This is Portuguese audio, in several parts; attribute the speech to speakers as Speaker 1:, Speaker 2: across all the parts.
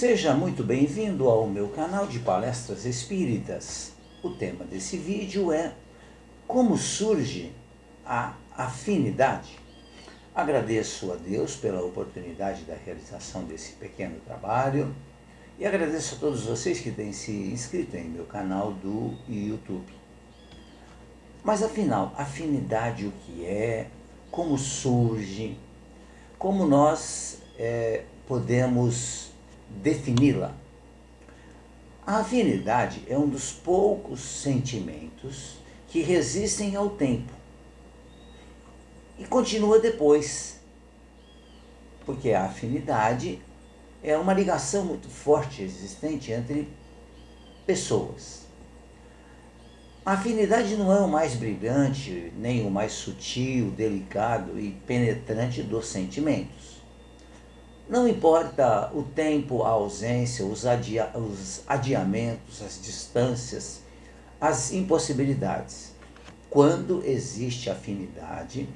Speaker 1: Seja muito bem-vindo ao meu canal de palestras espíritas. O tema desse vídeo é como surge a afinidade. Agradeço a Deus pela oportunidade da realização desse pequeno trabalho e agradeço a todos vocês que têm se inscrito em meu canal do YouTube. Mas afinal, afinidade o que é? Como surge? Como nós podemos defini-la? A afinidade é um dos poucos sentimentos que resistem ao tempo e continua depois, porque a afinidade é uma ligação muito forte existente entre pessoas. A afinidade não é o mais brilhante, nem o mais sutil, delicado e penetrante dos sentimentos. Não importa o tempo, a ausência, os adiamentos, as distâncias, as impossibilidades. Quando existe afinidade,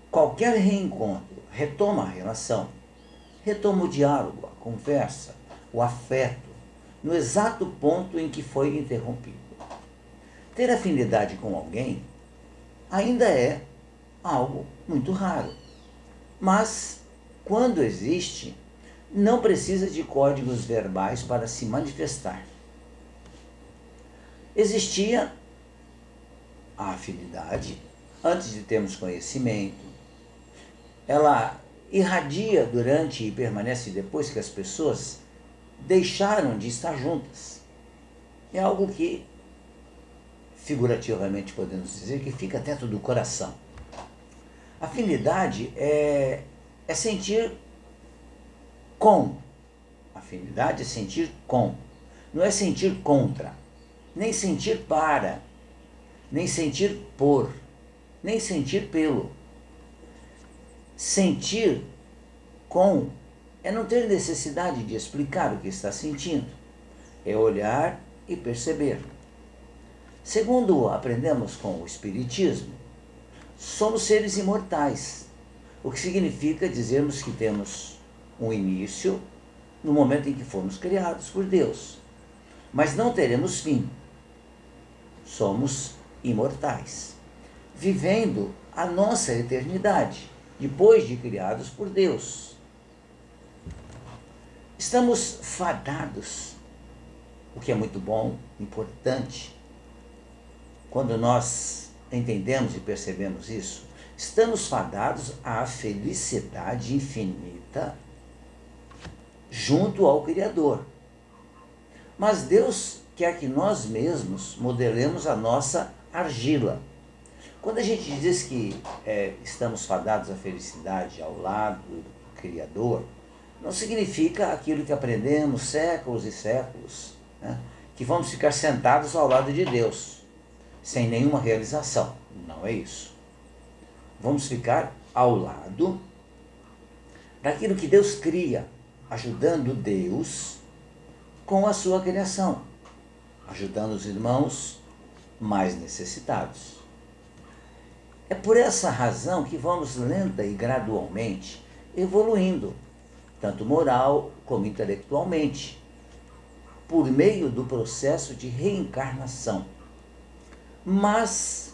Speaker 1: qualquer reencontro retoma a relação, retoma o diálogo, a conversa, o afeto, no exato ponto em que foi interrompido. Ter afinidade com alguém ainda é algo muito raro, mas quando existe, não precisa de códigos verbais para se manifestar. Existia a afinidade antes de termos conhecimento. Ela irradia durante e permanece depois que as pessoas deixaram de estar juntas. É algo que, figurativamente podemos dizer, que fica dentro do coração. Afinidade é sentir com. Afinidade é sentir com. Não é sentir contra, nem sentir para, nem sentir por, nem sentir pelo. Sentir com é não ter necessidade de explicar o que está sentindo. É olhar e perceber. Segundo aprendemos com o Espiritismo, somos seres imortais, o que significa dizermos que temos um início no momento em que fomos criados por Deus, mas não teremos fim. Somos imortais, vivendo a nossa eternidade, depois de criados por Deus. Estamos fadados, o que é muito bom, importante. Quando nós entendemos e percebemos isso, estamos fadados à felicidade infinita junto ao Criador. Mas Deus quer que nós mesmos modelemos a nossa argila. Quando a gente diz que estamos fadados à felicidade ao lado do Criador, não significa aquilo que aprendemos séculos e séculos, né? Que vamos ficar sentados ao lado de Deus, sem nenhuma realização. Não é isso. Vamos ficar ao lado daquilo que Deus cria, ajudando Deus com a sua criação, ajudando os irmãos mais necessitados. É por essa razão que vamos lenta e gradualmente evoluindo, tanto moral como intelectualmente, por meio do processo de reencarnação. Mas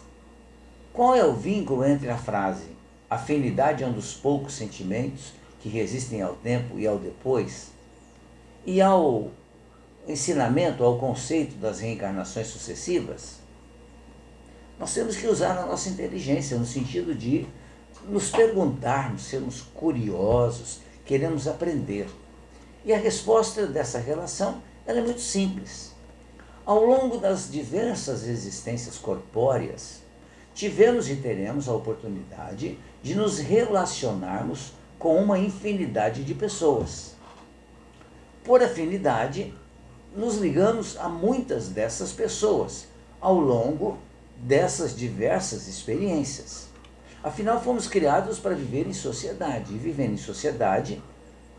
Speaker 1: qual é o vínculo entre a frase afinidade é um dos poucos sentimentos que resistem ao tempo e ao depois, e ao ensinamento, ao conceito das reencarnações sucessivas? Nós temos que usar a nossa inteligência no sentido de nos perguntarmos, sermos curiosos, queremos aprender. E a resposta dessa relação ela é muito simples. Ao longo das diversas existências corpóreas, tivemos e teremos a oportunidade de nos relacionarmos com uma infinidade de pessoas. Por afinidade, nos ligamos a muitas dessas pessoas ao longo dessas diversas experiências. Afinal, fomos criados para viver em sociedade, e vivendo em sociedade,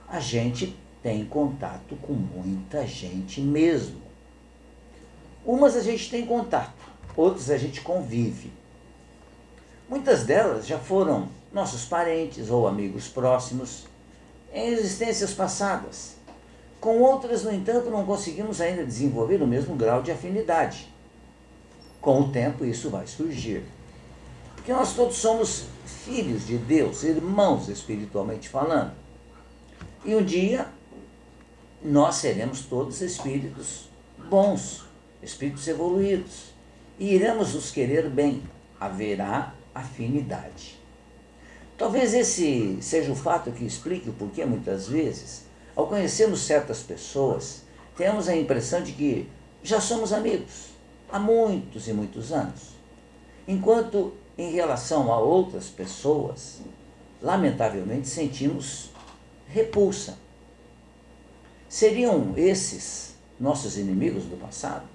Speaker 1: a gente tem contato com muita gente mesmo. Umas a gente tem contato, outras a gente convive. Muitas delas já foram nossos parentes ou amigos próximos em existências passadas. Com outras, no entanto, não conseguimos ainda desenvolver o mesmo grau de afinidade. Com o tempo, isso vai surgir. Porque nós todos somos filhos de Deus, irmãos espiritualmente falando. E um dia, nós seremos todos espíritos bons, espíritos evoluídos. E iremos nos querer bem. Haverá afinidade. Talvez esse seja o fato que explique o porquê muitas vezes, ao conhecermos certas pessoas, temos a impressão de que já somos amigos há muitos e muitos anos. Enquanto em relação a outras pessoas, lamentavelmente sentimos repulsa. Seriam esses nossos inimigos do passado?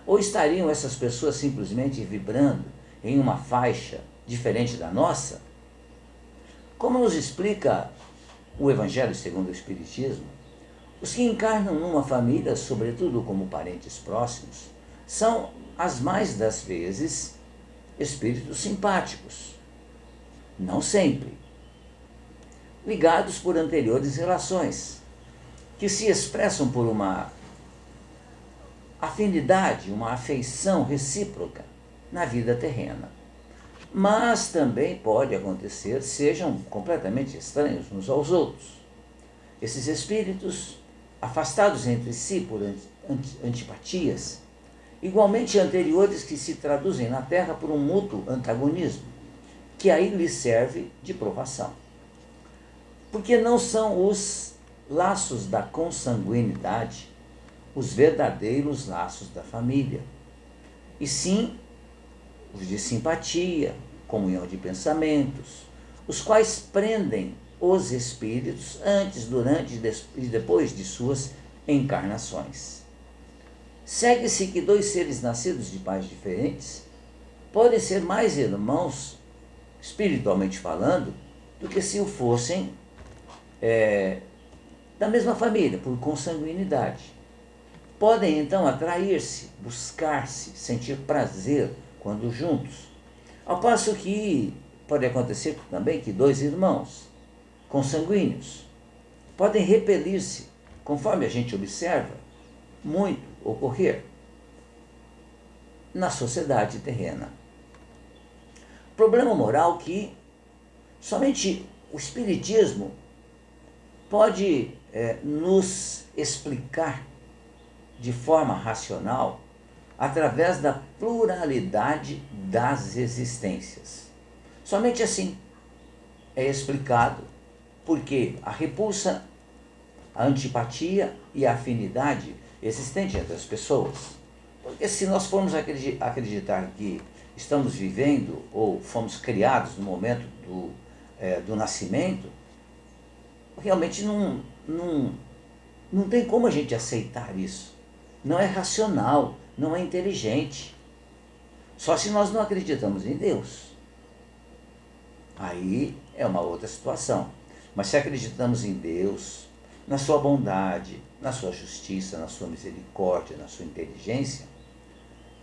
Speaker 1: Ou estariam essas pessoas simplesmente vibrando em uma faixa diferente da nossa? Como nos explica o Evangelho segundo o Espiritismo, os que encarnam numa família, sobretudo como parentes próximos, são, as mais das vezes, espíritos simpáticos. Não sempre. Ligados por anteriores relações, que se expressam por uma afinidade, uma afeição recíproca na vida terrena. Mas também pode acontecer sejam completamente estranhos uns aos outros. Esses espíritos, afastados entre si por antipatias, igualmente anteriores que se traduzem na Terra por um mútuo antagonismo, que aí lhes serve de provação. Porque não são os laços da consanguinidade os verdadeiros laços da família, e sim os de simpatia, comunhão de pensamentos, os quais prendem os espíritos antes, durante e depois de suas encarnações. Segue-se que dois seres nascidos de pais diferentes podem ser mais irmãos, espiritualmente falando, do que se o fossem da mesma família, por consanguinidade. Podem então atrair-se, buscar-se, sentir prazer quando juntos. Ao passo que pode acontecer também que dois irmãos consanguíneos podem repelir-se, conforme a gente observa muito ocorrer na sociedade terrena. Problema moral que somente o Espiritismo pode nos explicar de forma racional através da pluralidade das existências. Somente assim é explicado porque a repulsa, a antipatia e a afinidade existente entre as pessoas. Porque se nós formos acreditar que estamos vivendo ou fomos criados no momento do nascimento, realmente não tem como a gente aceitar isso. Não é racional, não é inteligente. Só se nós não acreditamos em Deus. Aí é uma outra situação. Mas se acreditamos em Deus, na sua bondade, na sua justiça, na sua misericórdia, na sua inteligência,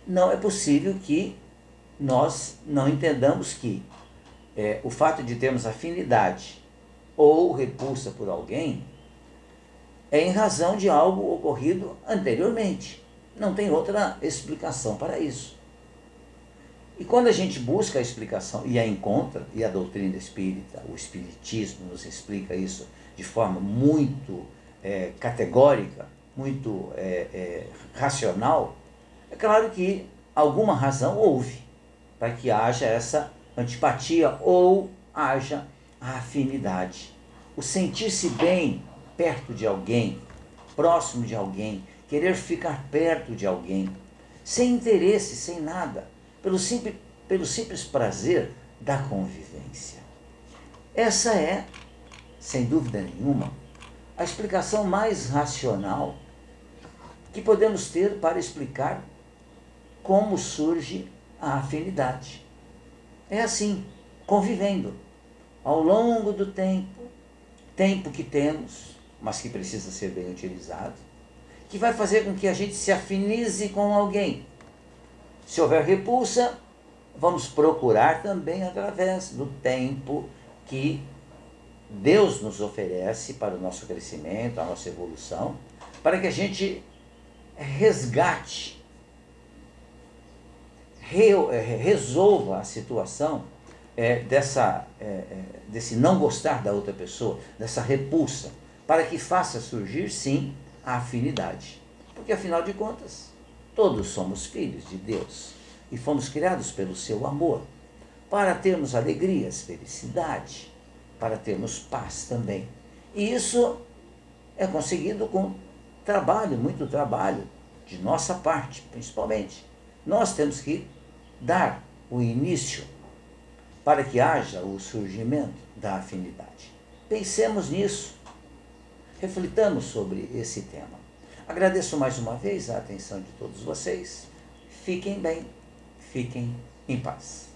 Speaker 1: não é possível que nós não entendamos que o fato de termos afinidade ou repulsa por alguém é em razão de algo ocorrido anteriormente. Não tem outra explicação para isso. E quando a gente busca a explicação e a encontra, e a doutrina espírita, o espiritismo nos explica isso de forma muito categórica, muito racional, é claro que alguma razão houve para que haja essa antipatia ou haja a afinidade. O sentir-se bem perto de alguém, próximo de alguém, querer ficar perto de alguém, sem interesse, sem nada, pelo simples prazer da convivência. Essa é, sem dúvida nenhuma, a explicação mais racional que podemos ter para explicar como surge a afinidade. É assim, convivendo ao longo do tempo que temos, mas que precisa ser bem utilizado, que vai fazer com que a gente se afinize com alguém. Se houver repulsa, vamos procurar também através do tempo que Deus nos oferece para o nosso crescimento, a nossa evolução, para que a gente resgate, resolva a situação desse não gostar da outra pessoa, dessa repulsa, para que faça surgir, sim, a afinidade. Porque, afinal de contas, todos somos filhos de Deus e fomos criados pelo seu amor, para termos alegrias, felicidade, para termos paz também. E isso é conseguido com trabalho, muito trabalho, de nossa parte, principalmente. Nós temos que dar o início para que haja o surgimento da afinidade. Pensemos nisso, reflitamos sobre esse tema. Agradeço mais uma vez a atenção de todos vocês. Fiquem bem, fiquem em paz.